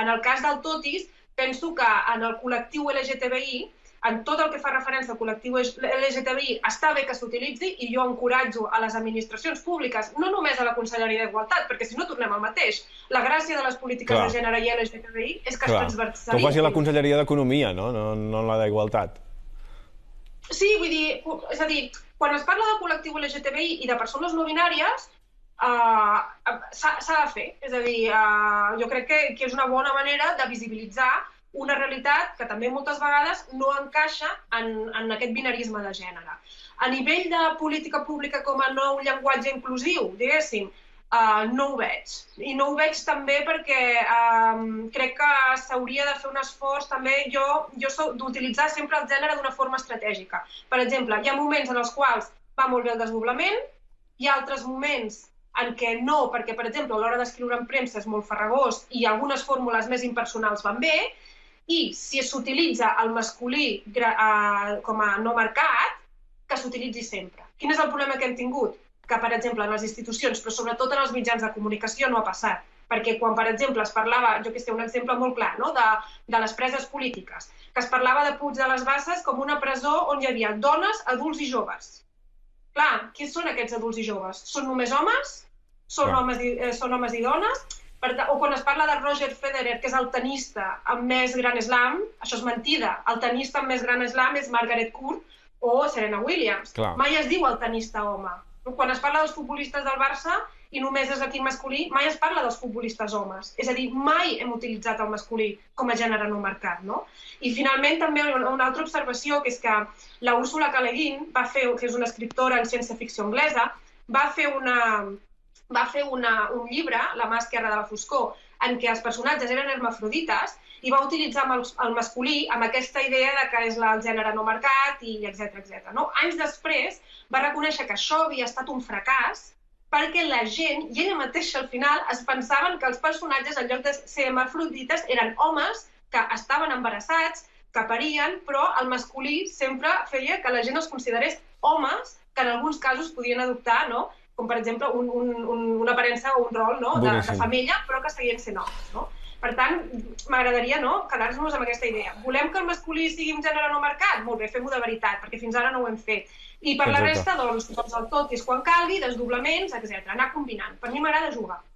En el cas del totis, penso que en el col·lectiu LGTBI, en tot el que fa referència al col·lectiu LGTBI, està bé que s'utilitzi i jo encoratjo a les administracions públiques, no només a la Conselleria d'Igualtat, perquè si no tornem al mateix. La gràcia de les polítiques de gènere i LGTBI és que es transversalitzin. Que ho faci la Conselleria d'Economia, no la d'Igualtat. Sí, vull dir, és a dir, quan es parla de col·lectiu LGTBI i de persones no binàries, s'ha de fer. És a dir, jo crec que és una bona manera de visibilitzar una realitat que també moltes vegades no encaixa en aquest binarisme de gènere. A nivell de política pública com a nou llenguatge inclusiu, diguéssim, no ho veig. I no ho veig també perquè crec que s'hauria de fer un esforç també d'utilitzar sempre el gènere d'una forma estratègica. Per exemple, hi ha moments en els quals va molt bé el desdoblament, hi ha altres moments en què no, perquè, per exemple, a l'hora d'escriure en premsa és molt farragós i algunes fórmules més impersonals van bé, i si s'utilitza el masculí com a no marcat, que s'utilitzi sempre. Quin és el problema que hem tingut? Que, per exemple, en les institucions, però sobretot en els mitjans de comunicació no ha passat. Perquè quan, per exemple, es parlava, jo que sé, un exemple molt clar, de les preses polítiques, que es parlava de Puig de les Basses com una presó on hi havia dones, adults i joves. Clar, qui són aquests adults i joves? Són només homes? Són homes i dones? O quan es parla de Roger Federer, que és el tenista amb més Grand Slam, això és mentida. El tenista amb més Grand Slam és Margaret Court o Serena Williams. Mai es diu el tenista home. Quan es parla dels futbolistes del Barça i només és l'equip masculí, mai es parla dels futbolistes homes. És a dir, mai hem utilitzat el masculí com a gènere no marcat. I finalment també una altra observació, que és que la Úrsula K. Le Guin, que és una escriptora en ciència-ficció anglesa, va fer un llibre, La mà esquerra de la foscor, en què els personatges eren hermafrodites i va utilitzar el masculí amb aquesta idea de que és el gènere no marcat i etc. Anys després va reconèixer que això havia estat un fracàs perquè la gent, i ella mateixa al final, es pensaven que els personatges, en lloc de ser hermafrodites, eren homes que estaven embarassats, que parien, però el masculí sempre feia que la gent els considerés homes que en alguns casos podien adoptar, com per exemple una aparença o un rol de femella, però que seguien sent homes. Per tant, m'agradaria quedar-nos amb aquesta idea. Volem que el masculí sigui un gènere no marcat? Molt bé, fem-ho de veritat, perquè fins ara no ho hem fet. I per la resta, doncs el totis quan calgui, desdoblaments, etc. Anar combinant. Per mi m'agrada jugar.